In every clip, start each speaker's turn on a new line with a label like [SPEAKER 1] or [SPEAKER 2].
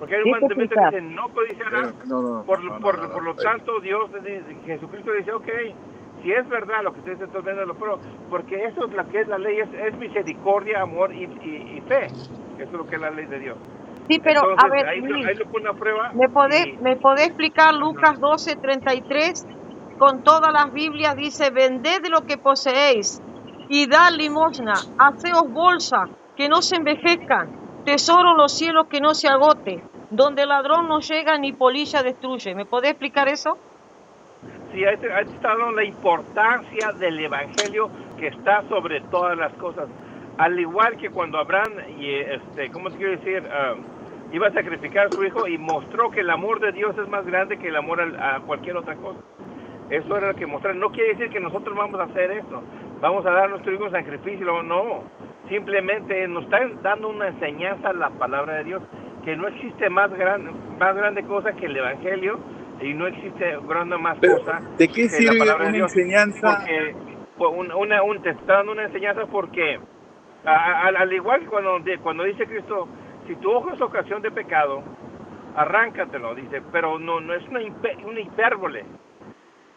[SPEAKER 1] Porque hay un mandamiento que dice, no codiciarás. Por lo tanto, Dios, Jesucristo dice, ok, si es verdad lo que ustedes están viendo, lo pruebo, porque eso es lo que es la ley, es misericordia, amor y fe. Eso es lo que es la ley de Dios.
[SPEAKER 2] Sí, pero
[SPEAKER 1] Entonces,
[SPEAKER 2] a ver,
[SPEAKER 1] ahí lo pone a prueba.
[SPEAKER 2] ¿me podés explicar Lucas 12:33? Con todas las Biblias dice, vended lo que poseéis y dad limosna, haceos bolsa, que no se envejezcan, tesoro en los cielos que no se agote, donde el ladrón no llega ni polilla destruye. ¿Me podés explicar eso?
[SPEAKER 1] Sí, ahí está hablando la importancia del evangelio que está sobre todas las cosas. Al igual que cuando Abraham, ¿cómo te quiero decir? Iba a sacrificar a su hijo y mostró que el amor de Dios es más grande que el amor a cualquier otra cosa. Eso era lo que mostrar. No quiere decir que nosotros vamos a hacer eso. Vamos a dar a nuestro hijo en sacrificio. No. Simplemente nos está dando una enseñanza a la palabra de Dios. Que no existe más grande cosa que el evangelio. Y no existe más cosa.
[SPEAKER 3] ¿De qué sirve
[SPEAKER 1] la palabra
[SPEAKER 3] una
[SPEAKER 1] de Dios?
[SPEAKER 3] enseñanza?
[SPEAKER 1] Porque te está dando una enseñanza porque, al igual que cuando dice Cristo, si tu ojo es ocasión de pecado, arráncatelo, dice, pero no es una hipérbole.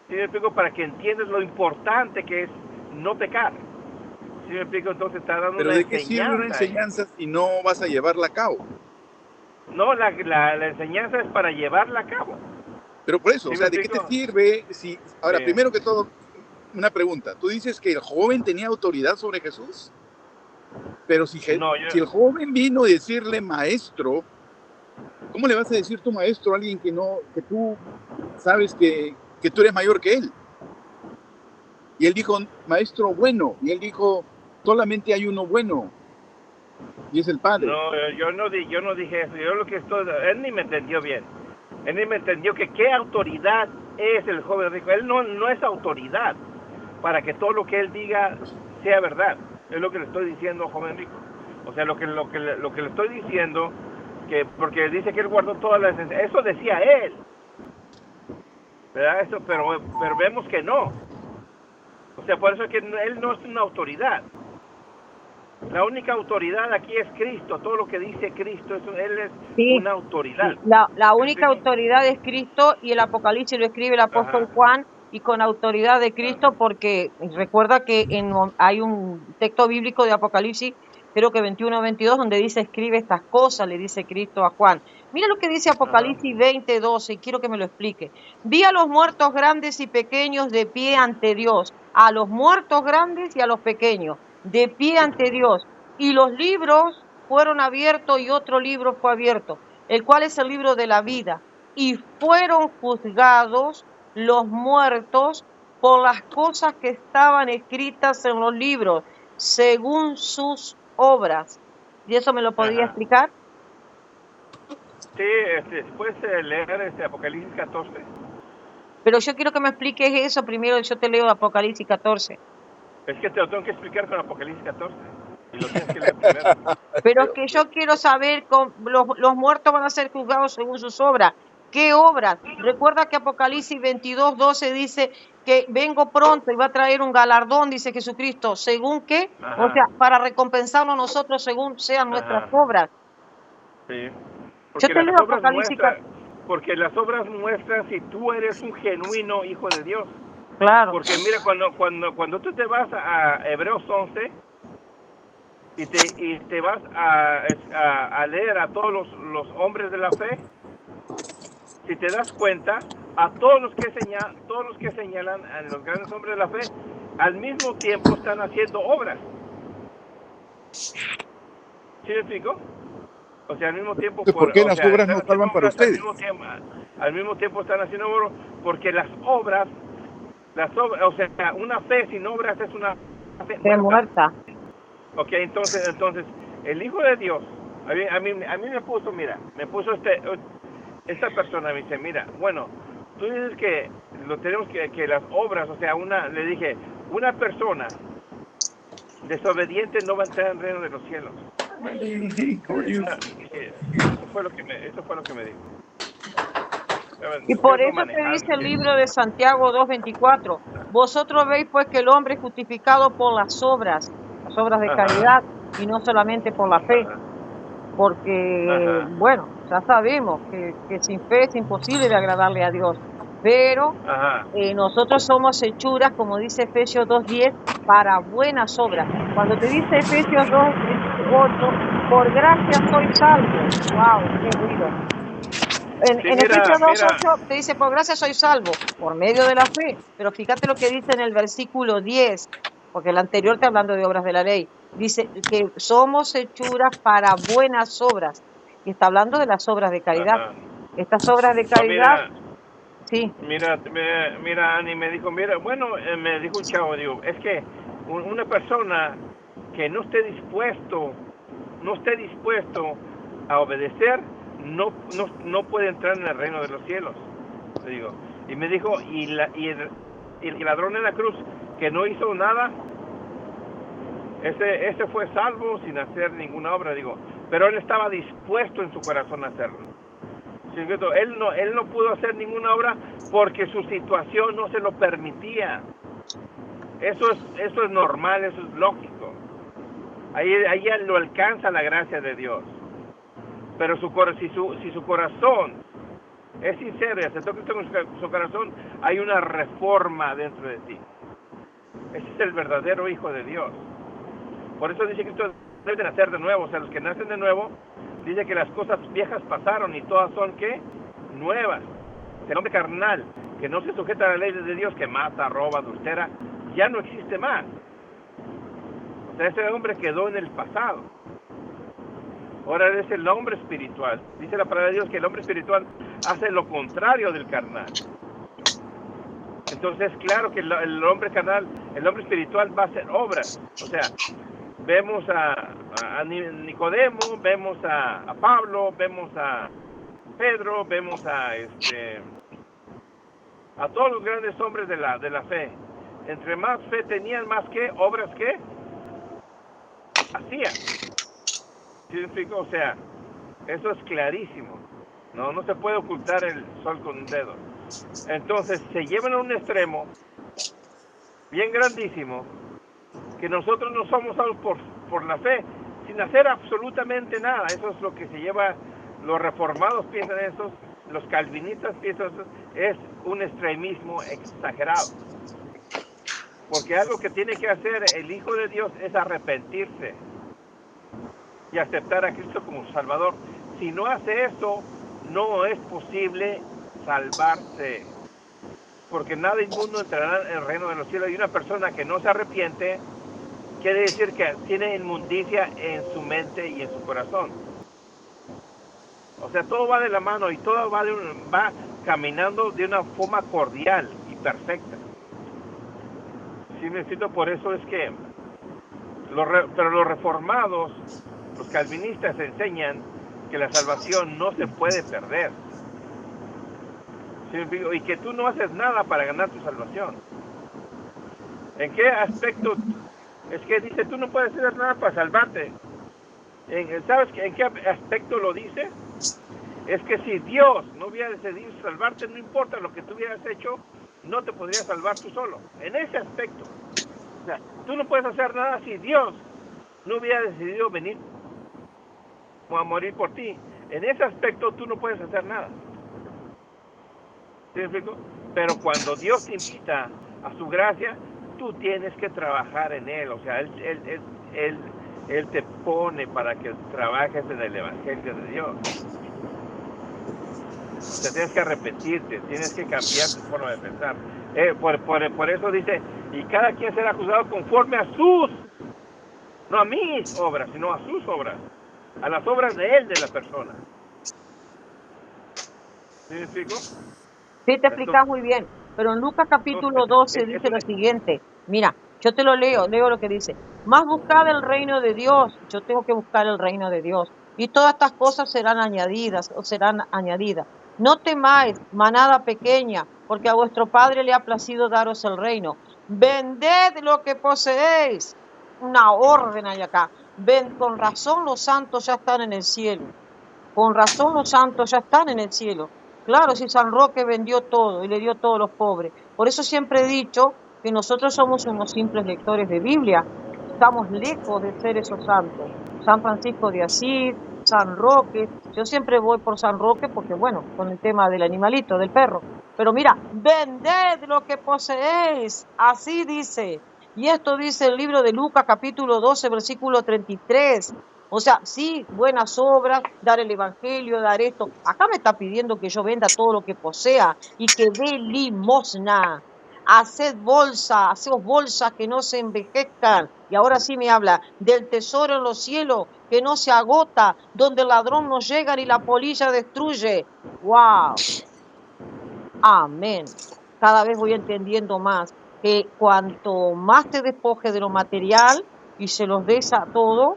[SPEAKER 1] ¿Sí me explico? Para que entiendas lo importante que es no pecar. ¿Sí me explico? Entonces está dando
[SPEAKER 3] ¿Pero
[SPEAKER 1] una
[SPEAKER 3] de qué sirve una enseñanza si no vas a llevarla a cabo?
[SPEAKER 1] No, la enseñanza es para llevarla a cabo.
[SPEAKER 3] Pero por eso,
[SPEAKER 1] ¿Sí
[SPEAKER 3] o sea, ¿de qué te sirve si... Ahora, primero que todo, una pregunta. Tú dices que el joven tenía autoridad sobre Jesús, pero si el joven vino a decirle maestro, ¿cómo le vas a decir tu maestro a alguien que tú sabes que tú eres mayor que él? Y él dijo, maestro bueno, y él dijo, solamente hay uno bueno, y es el Padre.
[SPEAKER 1] No, yo no dije eso. Él ni me entendió bien. Él ni me entendió que qué autoridad es el joven rico. Él no es autoridad para que todo lo que él diga sea verdad. Es lo que le estoy diciendo, joven rico. O sea, lo que le estoy diciendo, porque dice que él guardó todas las... Eso decía él. ¿Verdad? Eso, pero vemos que no. O sea, por eso es que él no es una autoridad. La única autoridad aquí es Cristo. Todo lo que dice Cristo, él es una autoridad.
[SPEAKER 2] La única autoridad es Cristo, y el Apocalipsis lo escribe el apóstol Juan, y con autoridad de Cristo, porque recuerda que hay un texto bíblico de Apocalipsis, creo que 21-22, donde dice, escribe estas cosas, le dice Cristo a Juan. Mira lo que dice Apocalipsis 20:12, y quiero que me lo explique. Vi a los muertos grandes y pequeños de pie ante Dios, a los muertos grandes y a los pequeños, de pie ante Dios, y los libros fueron abiertos, y otro libro fue abierto, el cual es el libro de la vida, y fueron juzgados los muertos por las cosas que estaban escritas en los libros, según sus obras. ¿Y eso me lo podría explicar?
[SPEAKER 1] Sí, puedes leer Apocalipsis 14.
[SPEAKER 2] Pero yo quiero que me expliques eso primero. Yo te leo Apocalipsis 14.
[SPEAKER 1] Es que te lo tengo que explicar con Apocalipsis 14. Y lo tienes que leer primero.
[SPEAKER 2] Pero es que yo quiero saber, los muertos van a ser juzgados según sus obras. ¿Qué obras? Recuerda que Apocalipsis 22:12 dice que vengo pronto y va a traer un galardón, dice Jesucristo. ¿Según qué? O sea, para recompensarnos nosotros según sean nuestras obras.
[SPEAKER 1] Sí.
[SPEAKER 2] Yo te leo Apocalipsis.
[SPEAKER 1] Porque las obras muestran si tú eres un genuino hijo de Dios.
[SPEAKER 2] Claro.
[SPEAKER 1] Porque mira, cuando tú te vas a Hebreos 11 y te vas a leer a todos los hombres de la fe, si te das cuenta, a todos los que señalan a los grandes hombres de la fe, al mismo tiempo están haciendo obras. ¿Sí me explico? O sea, al mismo tiempo...
[SPEAKER 3] ¿Por qué las obras no salvan para ustedes?
[SPEAKER 1] Al mismo tiempo están haciendo obras, porque las obras, o sea, una fe sin obras es una fe
[SPEAKER 2] muerta.
[SPEAKER 1] Ok, entonces, el Hijo de Dios, a mí me puso esta persona, me dice, mira, bueno, tú dices que lo tenemos que las obras, o sea, le dije, una persona desobediente no va a entrar en el reino de los cielos. Eso fue lo que me dijo.
[SPEAKER 2] Y por eso te dice el libro de Santiago 2:24, vosotros veis pues que el hombre es justificado por las obras de caridad, y no solamente por la fe. porque, bueno, ya sabemos que sin fe es imposible de agradarle a Dios, pero nosotros somos hechuras, como dice Efesios 2:10, para buenas obras. Cuando te dice Efesios 2:8, por gracia soy salvo. ¡Wow! ¡Qué ruido! En Efesios 2:8 te dice, por gracia soy salvo, por medio de la fe. Pero fíjate lo que dice en el versículo 10, porque el anterior está hablando de obras de la ley. Dice que somos hechuras para buenas obras. Y está hablando de las obras de caridad. Estas obras de caridad... Sí.
[SPEAKER 1] Mira, Ani me dijo, me dijo un chavo, digo, es que una persona que no esté dispuesto a obedecer, no puede entrar en el reino de los cielos, le digo. Y me dijo, y el ladrón en la cruz que no hizo nada, ese fue salvo sin hacer ninguna obra, digo, pero él estaba dispuesto en su corazón a hacerlo. Él no pudo hacer ninguna obra porque su situación no se lo permitía. Eso es normal, eso es lógico. Ahí lo alcanza la gracia de Dios. Pero si su corazón es sincero y aceptó Cristo con su corazón, hay una reforma dentro de ti. Ese es el verdadero Hijo de Dios. Por eso dice Cristo debe de nacer de nuevo. O sea, los que nacen de nuevo, dice que las cosas viejas pasaron y todas son, ¿qué? Nuevas. El hombre carnal, que no se sujeta a la ley de Dios, que mata, roba, adultera, ya no existe más. O sea, ese hombre quedó en el pasado. Ahora es el hombre espiritual. Dice la palabra de Dios que el hombre espiritual hace lo contrario del carnal. Entonces, claro que el hombre carnal, el hombre espiritual va a hacer obras. O sea, vemos a Nicodemo, vemos a Pablo, vemos a Pedro, vemos a todos los grandes hombres de la fe. Entre más fe tenían, más que obras que hacían. ¿Sí? O sea, eso es clarísimo. No se puede ocultar el sol con un dedo. Entonces se llevan a un extremo bien grandísimo, que nosotros no somos salvos por la fe, sin hacer absolutamente nada. Eso es lo que se lleva, los reformados piensan eso, los calvinistas piensan eso, es un extremismo exagerado. Porque algo que tiene que hacer el Hijo de Dios es arrepentirse y aceptar a Cristo como Salvador. Si no hace eso, no es posible salvarse, porque nada inmundo entrará en el reino de los cielos. Y una persona que no se arrepiente quiere decir que tiene inmundicia en su mente y en su corazón. O sea, todo va de la mano y todo va caminando de una forma cordial y perfecta. Sí, necesito, por eso es que pero los reformados, los calvinistas enseñan que la salvación no se puede perder. ¿Sí? Y que tú no haces nada para ganar tu salvación. ¿En qué aspecto? Es que dice, tú no puedes hacer nada para salvarte. ¿Sabes en qué aspecto lo dice? Es que si Dios no hubiera decidido salvarte, no importa lo que tú hubieras hecho, no te podrías salvar tú solo. En ese aspecto. O sea, tú no puedes hacer nada si Dios no hubiera decidido venir a morir por ti. En ese aspecto tú no puedes hacer nada. ¿Sí me explico? Pero cuando Dios te invita a su gracia, tú tienes que trabajar en Él. O sea, Él te pone para que trabajes en el Evangelio de Dios. O sea, tienes que arrepentirte, tienes que cambiar tu forma de pensar. Por eso dice, y cada quien será juzgado conforme a no a mis obras, sino a sus obras, a las obras de Él, de la persona. ¿Sí me explico?
[SPEAKER 2] Sí, te explicas muy bien. Pero en Lucas capítulo 12 dice lo siguiente. Mira, yo te lo leo lo que dice. Más buscad el reino de Dios. Yo tengo que buscar el reino de Dios. Y todas estas cosas serán añadidas. No temáis, manada pequeña, porque a vuestro Padre le ha placido daros el reino. Vended lo que poseéis. Una orden hay acá. Con razón los santos ya están en el cielo. Con razón los santos ya están en el cielo. Claro, si San Roque vendió todo y le dio todo a los pobres. Por eso siempre he dicho que nosotros somos unos simples lectores de Biblia. Estamos lejos de ser esos santos. San Francisco de Asís, San Roque. Yo siempre voy por San Roque porque, bueno, con el tema del animalito, del perro. Pero mira, vended lo que poseéis, así dice. Y esto dice el libro de Lucas, capítulo 12, versículo 33. O sea, sí, buenas obras, dar el evangelio, dar esto. Acá me está pidiendo que yo venda todo lo que posea y que dé limosna. Haced bolsa, haceos bolsas que no se envejezcan. Y ahora sí me habla del tesoro en los cielos, que no se agota, donde el ladrón no llega ni la polilla destruye. ¡Wow! Amén. Cada vez voy entendiendo más que cuanto más te despojes de lo material y se los des a todo,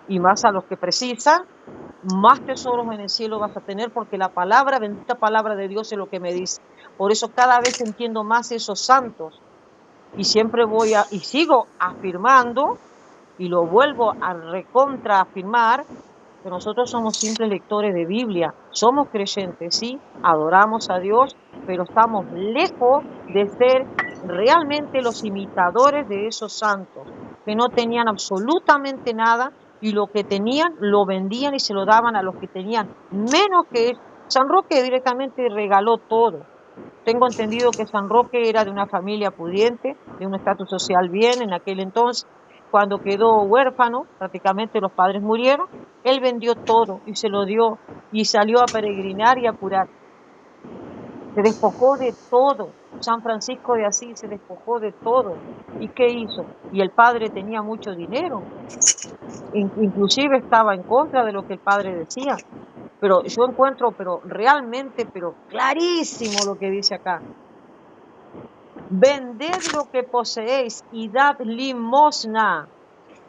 [SPEAKER 2] y más a los que precisan, más tesoros en el cielo vas a tener, porque la palabra, bendita palabra de Dios es lo que me dice. Por eso cada vez entiendo más esos santos y siempre y sigo afirmando y lo vuelvo a recontraafirmar, que nosotros somos simples lectores de Biblia, somos creyentes, sí, adoramos a Dios, pero estamos lejos de ser realmente los imitadores de esos santos, que no tenían absolutamente nada y lo que tenían lo vendían y se lo daban a los que tenían menos que ellos. San Roque directamente regaló todo. Tengo entendido que San Roque era de una familia pudiente, de un estatus social bien en aquel entonces. Cuando quedó huérfano, prácticamente los padres murieron, él vendió todo y se lo dio y salió a peregrinar y a curar. Se despojó de todo. San Francisco de Asís se despojó de todo. ¿Y qué hizo? Y el padre tenía mucho dinero. Inclusive estaba en contra de lo que el padre decía. Pero yo encuentro, realmente, clarísimo lo que dice acá. Vended lo que poseéis y dad limosna.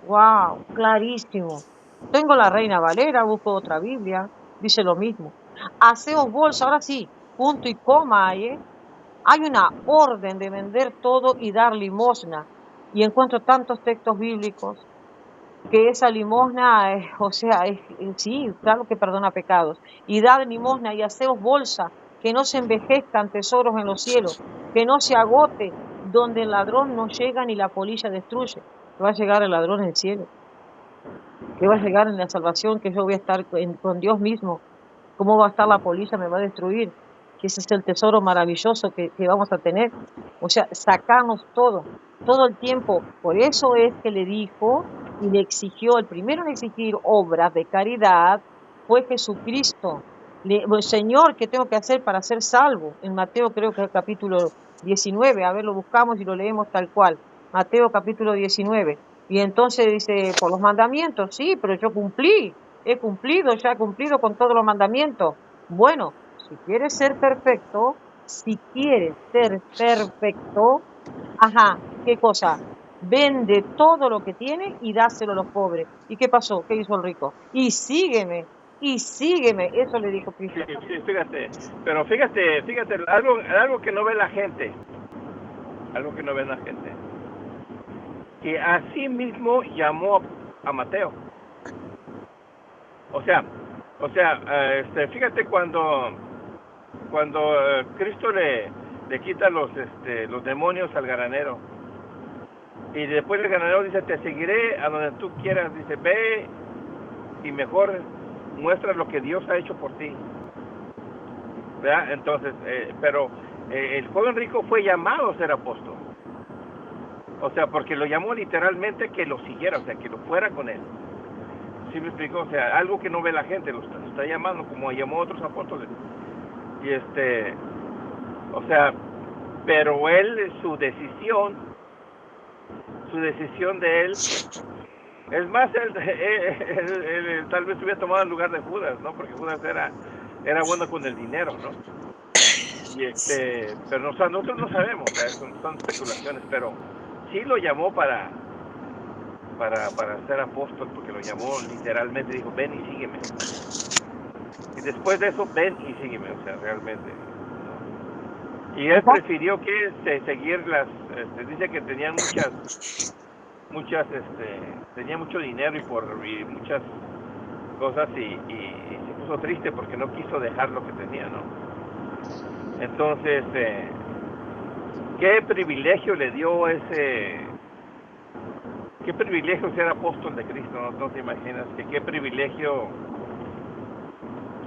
[SPEAKER 2] Wow, clarísimo. Tengo la Reina Valera, busco otra Biblia, dice lo mismo. Haceos bolsa, ahora sí, punto y coma hay, ¿eh? Hay una orden de vender todo y dar limosna. Y encuentro tantos textos bíblicos que esa limosna, sí, claro que perdona pecados. Y dad limosna y haceos bolsa, que no se envejezcan tesoros en los cielos, que no se agote, donde el ladrón no llega ni la polilla destruye. Que va a llegar el ladrón en el cielo, que va a llegar en la salvación, que yo voy a estar con Dios mismo. ¿Cómo va a estar la polilla? Me va a destruir. Que ese es el tesoro maravilloso que vamos a tener. O sea, sacarnos todo el tiempo. Por eso es que le dijo y le exigió, el primero en exigir obras de caridad fue Jesucristo. Señor, ¿qué tengo que hacer para ser salvo? En Mateo creo que es el capítulo 19, a ver, lo buscamos y lo leemos tal cual. Mateo capítulo 19. Y entonces dice, por los mandamientos, sí, pero yo he cumplido con todos los mandamientos. Bueno, si quieres ser perfecto, ajá, ¿qué cosa? Vende todo lo que tiene y dáselo a los pobres. ¿Y qué pasó? ¿Qué hizo el rico? Y sígueme, eso le dijo Cristo.
[SPEAKER 1] Sí, fíjate, pero fíjate, algo que no ve la gente, que así mismo llamó a Mateo. O sea, fíjate cuando Cristo le quita los demonios al granero, y después el granero dice, te seguiré a donde tú quieras, dice, ve y mejor muestra lo que Dios ha hecho por ti, ¿verdad? Entonces, pero el joven rico fue llamado a ser apóstol, o sea, porque lo llamó literalmente que lo siguiera, o sea, que lo fuera con él. ¿Sí me explico? O sea, algo que no ve la gente, lo está llamando como llamó a otros apóstoles. Y o sea, pero él, su decisión de él, es más, él tal vez hubiera tomado el lugar de Judas, ¿no? Porque Judas era bueno con el dinero, ¿no? Y pero nosotros no sabemos, son especulaciones, pero sí lo llamó para ser apóstol, porque lo llamó literalmente, dijo, ven y sígueme. Y después de eso, ven y sígueme, o sea, realmente. Y él prefirió que seguir dice que tenían tenía mucho dinero y muchas cosas y se puso triste porque no quiso dejar lo que tenía, ¿no? Entonces, ¿qué privilegio le dio qué privilegio ser apóstol de Cristo? No te imaginas qué privilegio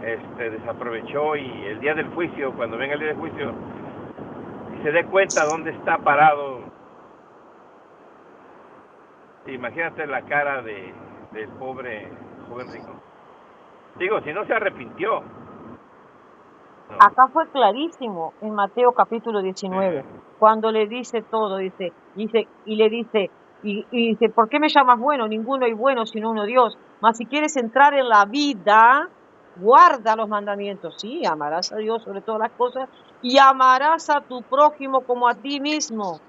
[SPEAKER 1] desaprovechó, y el día del juicio, cuando venga el día del juicio, y se dé cuenta dónde está parado, imagínate la cara del pobre joven rico. Digo, si no se arrepintió. No.
[SPEAKER 2] Acá fue clarísimo en Mateo capítulo 19, cuando le dice todo, dice, y le dice, y dice, ¿por qué me llamas bueno? Ninguno hay bueno sino uno Dios. Mas si quieres entrar en la vida, guarda los mandamientos. Sí, amarás a Dios sobre todas las cosas y amarás a tu prójimo como a ti mismo.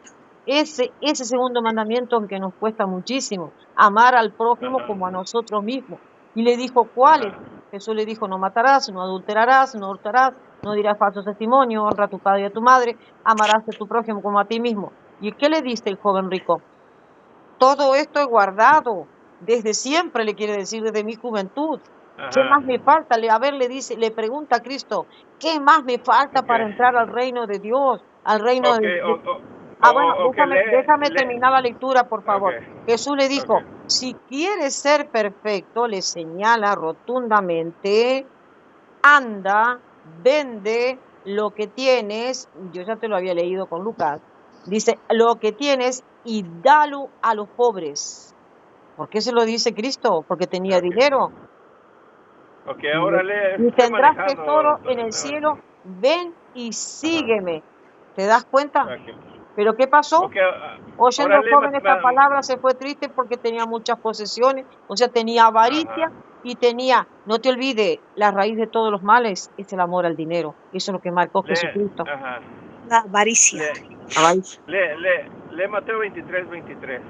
[SPEAKER 2] Ese segundo mandamiento que nos cuesta muchísimo, amar al prójimo como a nosotros mismos. Y le dijo, ¿cuáles? Jesús le dijo, no matarás, no adulterarás, no hurtarás, no dirás falso testimonio, honra a tu padre y a tu madre, amarás a tu prójimo como a ti mismo. ¿Y qué le dice el joven rico? Todo esto he guardado, desde siempre, le quiere decir, desde mi juventud. ¿Qué más me falta? Le pregunta a Cristo, ¿qué más me falta para entrar al reino de Dios? Al reino de Dios. Déjame terminar la lectura, por favor. Jesús le dijo, si quieres ser perfecto, le señala rotundamente, anda, vende lo que tienes, yo ya te lo había leído con Lucas, dice, lo que tienes y dalo a los pobres. ¿Por qué se lo dice Cristo? Porque tenía dinero.
[SPEAKER 1] Ahora
[SPEAKER 2] y tendrás tesoro en el cielo, ven y sígueme. ¿Te das cuenta? ¿Pero qué pasó? Oyendo joven esta palabra se fue triste porque tenía muchas posesiones, o sea, tenía avaricia y tenía, no te olvides, la raíz de todos los males es el amor al dinero. Eso es lo que marcó Jesucristo.
[SPEAKER 4] La avaricia.
[SPEAKER 1] Lee Mateo 23:23.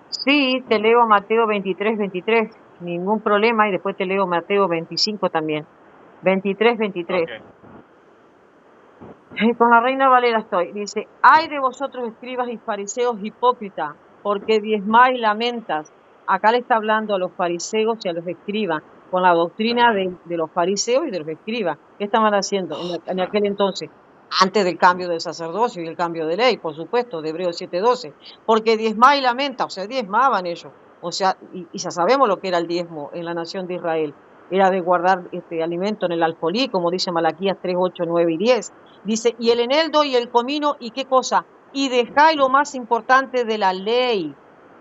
[SPEAKER 2] Sí, te leo Mateo 23:23, ningún problema, y después te leo Mateo 25 también. 23:23. Con la Reina Valera estoy. Dice, ay de vosotros escribas y fariseos hipócritas, porque diezmáis y lamentas. Acá le está hablando a los fariseos y a los escribas, con la doctrina de los fariseos y de los escribas. ¿Qué estaban haciendo en aquel entonces? Antes del cambio del sacerdocio y el cambio de ley, por supuesto, de Hebreos 7:12. Porque diezmáis y lamenta, o sea, diezmaban ellos. O sea, y ya sabemos lo que era el diezmo en la nación de Israel. Era de guardar alimento en el alfolí, como dice Malaquías 3:8, 9 y 10. Dice, y el eneldo y el comino, ¿y qué cosa? Y dejáis lo más importante de la ley,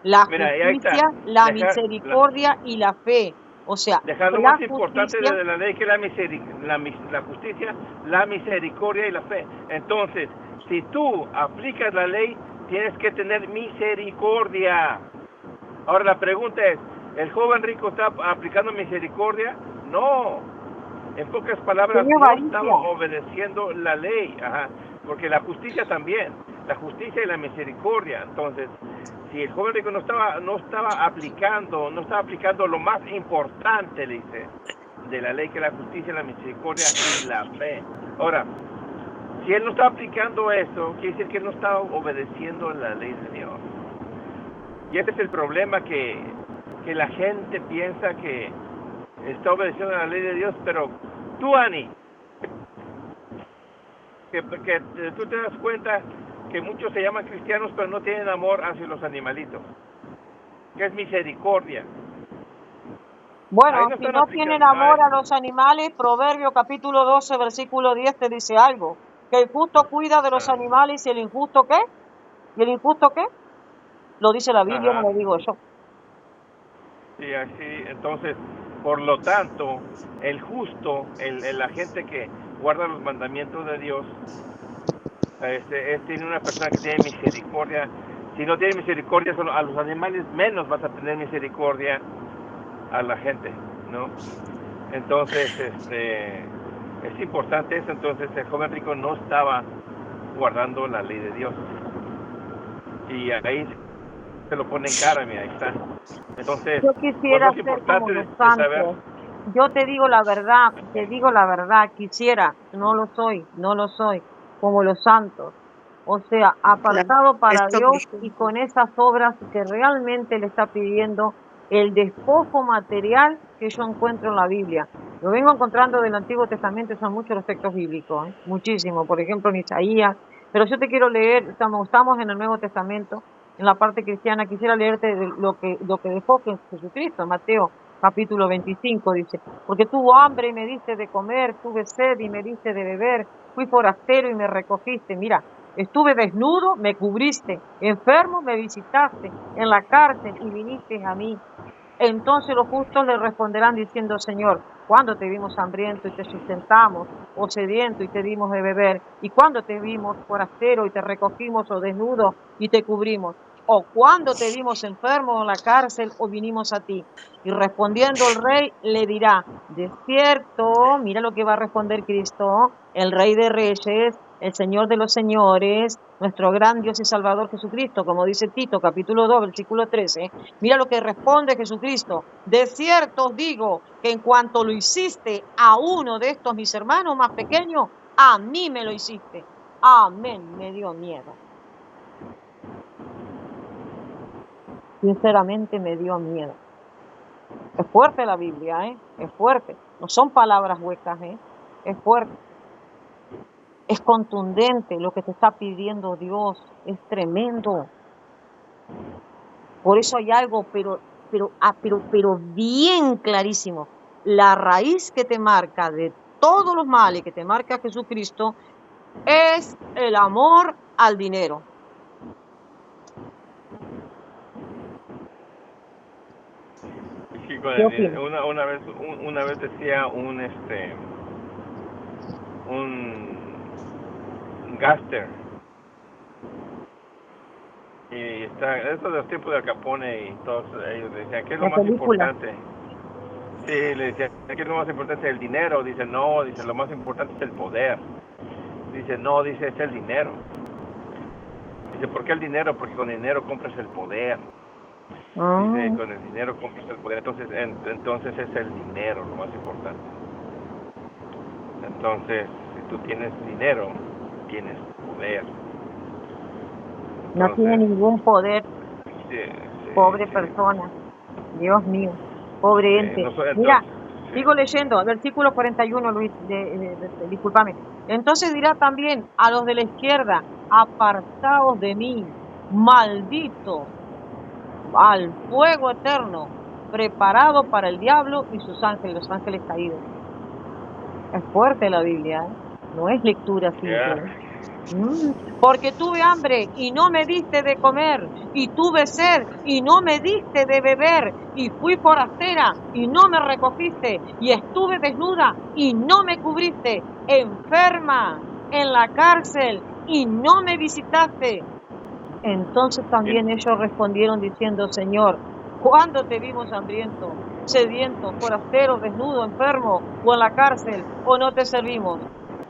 [SPEAKER 2] la justicia, la misericordia y la fe. O sea,
[SPEAKER 1] dejar lo más importante de la ley, que la justicia, la misericordia y la fe. Entonces, si tú aplicas la ley, tienes que tener misericordia. Ahora la pregunta es, ¿el joven rico está aplicando misericordia? No. En pocas palabras, no estaba obedeciendo la ley, porque la justicia también, la justicia y la misericordia. Entonces, si el joven rico no estaba aplicando lo más importante, le dice, de la ley, que es la justicia, la misericordia y la fe. Ahora, si él no está aplicando eso, quiere decir que él no está obedeciendo la ley de Dios. Y este es el problema, que la gente piensa que está obedeciendo a la ley de Dios, pero tú, Ani, que tú te das cuenta que muchos se llaman cristianos pero no tienen amor hacia los animalitos, que es misericordia.
[SPEAKER 2] Bueno, si no tienen amor a los animales, Proverbio capítulo 12, versículo 10 te dice algo, que el justo cuida de los animales y el injusto ¿qué? ¿Y el injusto qué? Lo dice la Biblia, no lo digo yo.
[SPEAKER 1] Sí, así, entonces, por lo tanto, el justo, la gente que guarda los mandamientos de Dios, tiene una persona que tiene misericordia. Si no tiene misericordia a los animales, menos vas a tener misericordia a la gente, ¿no? Entonces, es importante eso. Entonces, el joven rico no estaba guardando la ley de Dios. Y ahí se lo pone en cara, mira, ahí está. Entonces,
[SPEAKER 2] yo quisiera ser como los santos. Yo te digo la verdad, quisiera, no lo soy, como los santos. O sea, apartado para Dios y con esas obras que realmente le está pidiendo el despojo material que yo encuentro en la Biblia. Lo vengo encontrando del Antiguo Testamento, son muchos los textos bíblicos, muchísimo, por ejemplo en Isaías, pero yo te quiero leer, estamos en el Nuevo Testamento, en la parte cristiana, quisiera leerte lo que dejó Jesucristo, Mateo capítulo 25, dice, porque tuvo hambre y me diste de comer, tuve sed y me diste de beber, fui forastero y me recogiste. Mira, estuve desnudo, me cubriste, enfermo, me visitaste, en la cárcel y viniste a mí. Entonces los justos le responderán diciendo, Señor, ¿cuándo te vimos hambriento y te sustentamos, o sediento y te dimos de beber? ¿Y cuándo te vimos forastero y te recogimos, o desnudo y te cubrimos? ¿O cuándo te vimos enfermo en la cárcel o vinimos a ti? Y respondiendo el rey le dirá, de cierto, mira lo que va a responder Cristo, el Rey de Reyes, el Señor de los Señores, nuestro gran Dios y Salvador Jesucristo, como dice Tito, capítulo 2, versículo 13. Mira lo que responde Jesucristo. De cierto os digo que en cuanto lo hiciste a uno de estos mis hermanos más pequeños, a mí me lo hiciste. Amén, me dio miedo. Sinceramente me dio miedo. Es fuerte la Biblia, ¿eh? Es fuerte. No son palabras huecas, ¿eh? Es fuerte. Es contundente lo que te está pidiendo Dios. Es tremendo. Por eso hay algo, pero bien clarísimo. La raíz que te marca de todos los males que te marca Jesucristo es el amor al dinero.
[SPEAKER 1] Sí, una vez decía un gáster, y está, eso de los tiempos de Al Capone y todos ellos decían, ¿qué es lo más importante? Sí, le decía, ¿qué es lo más importante? El dinero. Dice, no, dice, lo más importante es el poder. Dice, no, dice, es el dinero. Dice, ¿por qué el dinero? Porque con el dinero compras el poder. Dice, con el dinero compras el poder. Entonces es el dinero lo más importante. Entonces, si tú tienes dinero, tienes poder.
[SPEAKER 2] Entonces, no tiene ningún poder. Pobre persona. Dios mío. Pobre ente. Mira, sigo leyendo, versículo 41, Luis, discúlpame. Entonces dirá también a los de la izquierda, apartaos de mí, malditos, al fuego eterno, preparado para el diablo y sus ángeles, los ángeles caídos. Es fuerte la Biblia, ¿eh? No es lectura simple. Porque tuve hambre y no me diste de comer, y tuve sed y no me diste de beber, y fui forastera y no me recogiste, y estuve desnuda y no me cubriste, enferma en la cárcel y no me visitaste. Entonces también ellos respondieron diciendo, Señor, ¿cuándo te vimos hambriento, sediento, forastero, desnudo, enfermo, o en la cárcel, o no te servimos?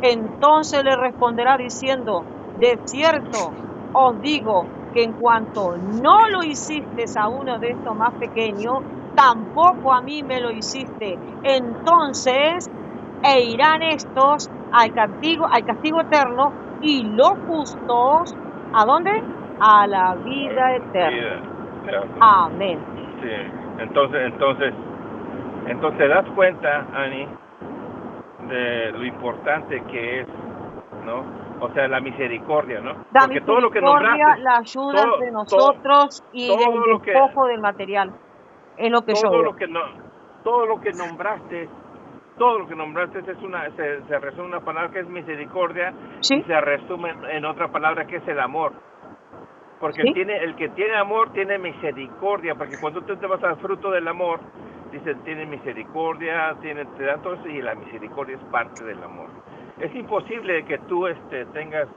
[SPEAKER 2] Entonces le responderá diciendo, de cierto os digo que en cuanto no lo hiciste a uno de estos más pequeños, tampoco a mí me lo hiciste. Entonces irán estos al castigo eterno, y los justos, ¿a dónde? A la vida eterna. Amén.
[SPEAKER 1] Sí. Entonces te das cuenta, Ani, de lo importante que es, ¿no? O sea, la misericordia, ¿no?
[SPEAKER 2] La porque misericordia, todo lo que nombraste, la ayuda de nosotros y del despojo del material. Es lo que
[SPEAKER 1] todo lo que nombraste se resume en una palabra que es misericordia, ¿sí? Y se resume en otra palabra que es el amor. Porque ¿sí? el que tiene amor tiene misericordia, porque cuando tú te vas al fruto del amor, dice, tiene misericordia, te da todo eso, y la misericordia es parte del amor. Es imposible que tú tengas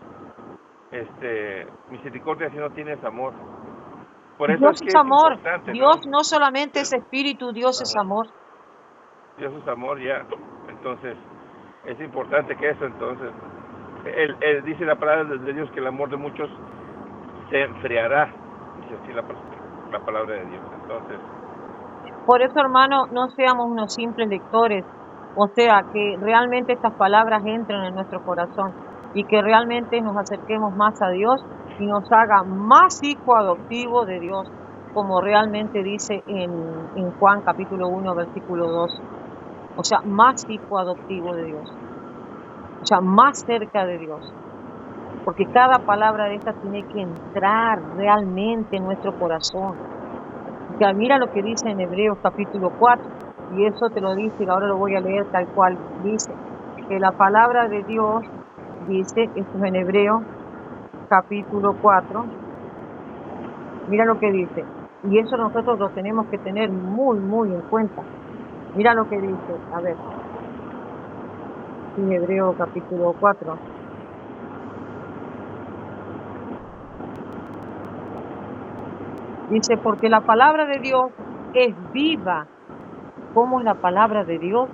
[SPEAKER 1] misericordia si no tienes amor. Por eso
[SPEAKER 2] Dios es amor. Dios ¿no? No solamente es espíritu, Dios es amor.
[SPEAKER 1] Dios es amor, ya. Entonces, es importante que eso, entonces, él dice la palabra de Dios que el amor de muchos se enfriará, dice así la palabra de Dios. Entonces,
[SPEAKER 2] por eso, hermano, no seamos unos simples lectores, o sea, que realmente estas palabras entren en nuestro corazón y que realmente nos acerquemos más a Dios y nos haga más hijo adoptivo de Dios, como realmente dice en Juan capítulo 1, versículo 2. O sea, más hijo adoptivo de Dios, o sea, más cerca de Dios. Porque cada palabra de esta tiene que entrar realmente en nuestro corazón. Ya mira lo que dice en Hebreos capítulo 4, Y eso te lo dice, y ahora lo voy a leer tal cual. Dice que la palabra de Dios, dice, esto es en Hebreo, capítulo 4, mira lo que dice. Y eso nosotros lo tenemos que tener muy, muy en cuenta. Mira lo que dice, a ver. Sí, Hebreo capítulo 4. Dice, porque la palabra de Dios es viva. ¿Cómo es la palabra de Dios?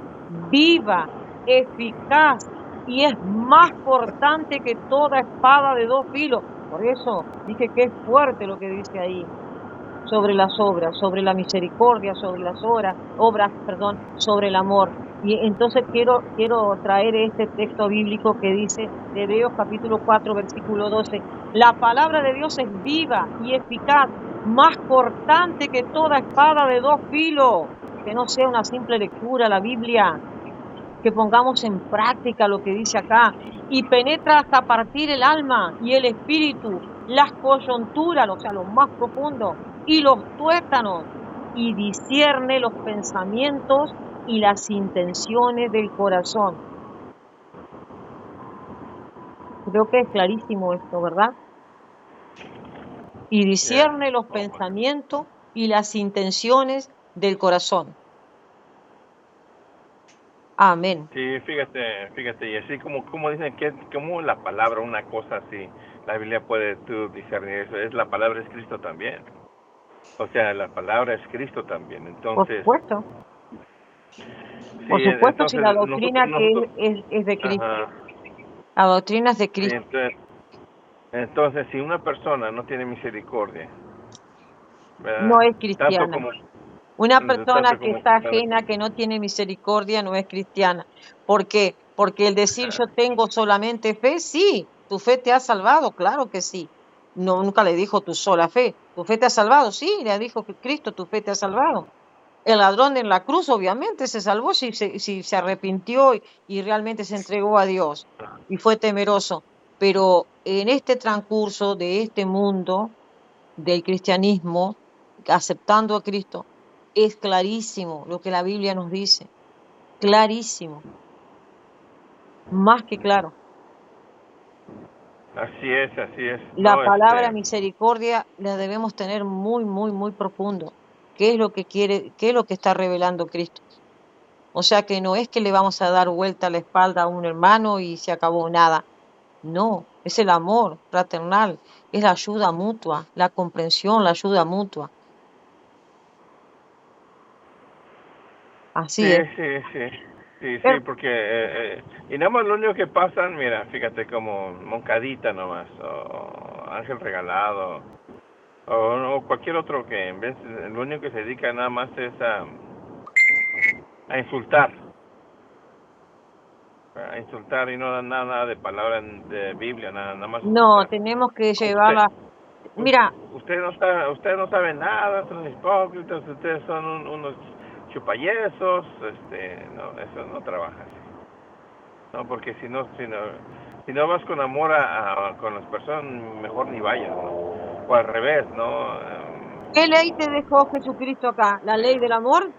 [SPEAKER 2] Viva, eficaz y es más cortante que toda espada de dos filos. Por eso dije que es fuerte lo que dice ahí sobre las obras, sobre la misericordia, sobre las obras, sobre el amor. Y entonces quiero traer este texto bíblico que dice de Hebreos capítulo 4, versículo 12. La palabra de Dios es viva y eficaz, más cortante que toda espada de dos filos. Que no sea una simple lectura la Biblia, que pongamos en práctica lo que dice acá, y penetra hasta partir el alma y el espíritu, las coyunturas, o sea, lo más profundo, y los tuétanos, y discierne los pensamientos y las intenciones del corazón. Creo que es clarísimo esto, ¿verdad? Y discierne los pensamientos y las intenciones del corazón. Amén.
[SPEAKER 1] Sí, fíjate, y así como dicen que como la palabra, una cosa así, la Biblia puede tú discernir eso, la palabra es Cristo también. O sea, la palabra es Cristo también, entonces...
[SPEAKER 2] Por supuesto.
[SPEAKER 1] Sí,
[SPEAKER 2] Por supuesto,
[SPEAKER 1] entonces
[SPEAKER 2] si la doctrina
[SPEAKER 1] nosotros
[SPEAKER 2] es de Cristo.
[SPEAKER 1] ajá,
[SPEAKER 2] La doctrina es de
[SPEAKER 1] sí,
[SPEAKER 2] Cristo.
[SPEAKER 1] entonces, si una persona no tiene misericordia,
[SPEAKER 2] No
[SPEAKER 1] ¿verdad?
[SPEAKER 2] es
[SPEAKER 1] Tanto
[SPEAKER 2] cristiana.
[SPEAKER 1] como...
[SPEAKER 2] Una persona
[SPEAKER 1] Tanto
[SPEAKER 2] que
[SPEAKER 1] como...
[SPEAKER 2] está ajena, que no tiene misericordia, no es cristiana. ¿Por qué? Porque el decir yo tengo solamente fe, sí, tu fe te ha salvado, claro que sí. No, nunca le dijo tu sola fe. ¿Tu fe te ha salvado? Sí, le dijo que Cristo, tu fe te ha salvado. El ladrón en la cruz obviamente se salvó si se arrepintió y realmente se entregó a Dios y fue temeroso. Pero en este transcurso de este mundo del cristianismo, aceptando a Cristo, es clarísimo lo que la Biblia nos dice. Clarísimo. Más que claro.
[SPEAKER 1] Así es, así es.
[SPEAKER 2] La
[SPEAKER 1] No,
[SPEAKER 2] palabra misericordia la debemos tener muy, muy, muy profundo. ¿Qué es lo que quiere, qué es lo que está revelando Cristo? O sea que no es que le vamos a dar vuelta a la espalda a un hermano y se acabó nada. No, es el amor fraternal, es la ayuda mutua, la comprensión, la ayuda mutua.
[SPEAKER 1] sí,
[SPEAKER 2] Así es.
[SPEAKER 1] sí, porque y nada más lo único que pasan, mira, fíjate, como Moncadita nomás, o Ángel Regalado, o cualquier otro que en vez, lo único que se dedica nada más es a insultar, y no dan nada de palabra de Biblia, nada más
[SPEAKER 2] No,
[SPEAKER 1] insultar.
[SPEAKER 2] tenemos que
[SPEAKER 1] Usted,
[SPEAKER 2] llevarla. Mira,
[SPEAKER 1] usted no sabe nada, son hipócritas, ustedes son unos chupayesos, no, eso no trabaja así. No, porque si no vas con amor con las personas, mejor ni vayas, ¿no? O al revés, ¿no?
[SPEAKER 2] ¿qué ley te dejó Jesucristo acá? ¿La ley del amor?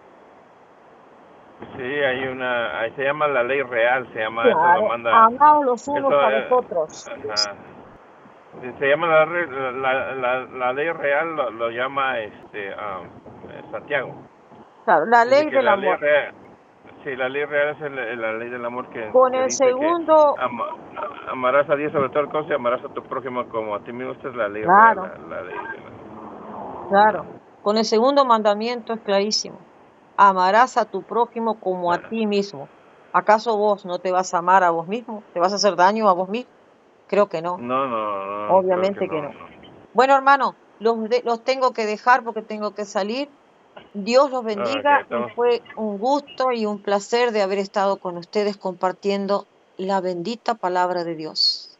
[SPEAKER 1] Sí, ahí se llama la ley real, se llama, eso lo
[SPEAKER 2] Claro,
[SPEAKER 1] manda,
[SPEAKER 2] amaos los unos
[SPEAKER 1] eso,
[SPEAKER 2] a los otros.
[SPEAKER 1] ajá. Se llama la ley real, lo llama Santiago.
[SPEAKER 2] Claro, la
[SPEAKER 1] Dice
[SPEAKER 2] ley
[SPEAKER 1] que
[SPEAKER 2] del
[SPEAKER 1] la ley
[SPEAKER 2] amor.
[SPEAKER 1] real, sí, la ley real es la ley del amor
[SPEAKER 2] Con
[SPEAKER 1] que
[SPEAKER 2] el
[SPEAKER 1] dice que
[SPEAKER 2] segundo,
[SPEAKER 1] amarás a Dios sobre toda cosa y amarás a tu prójimo como a ti mismo. Esta es la ley real,
[SPEAKER 2] claro,
[SPEAKER 1] la ley
[SPEAKER 2] claro. Con el segundo mandamiento es clarísimo. Amarás a tu prójimo como a ti mismo. ¿Acaso vos no te vas a amar a vos mismo? ¿Te vas a hacer daño a vos mismo? Creo que no.
[SPEAKER 1] no, creo que
[SPEAKER 2] Obviamente que
[SPEAKER 1] no.
[SPEAKER 2] no. Bueno, hermano, los tengo que dejar porque tengo que salir. Dios los bendiga y fue un gusto y un placer de haber estado con ustedes compartiendo la bendita palabra de Dios.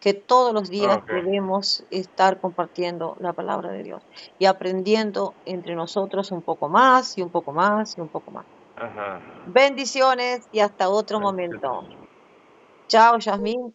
[SPEAKER 2] Que todos los días debemos estar compartiendo la palabra de Dios y aprendiendo entre nosotros un poco más y un poco más y un poco más.
[SPEAKER 1] Ajá.
[SPEAKER 2] Bendiciones y hasta otro momento. Chao, Yasmín.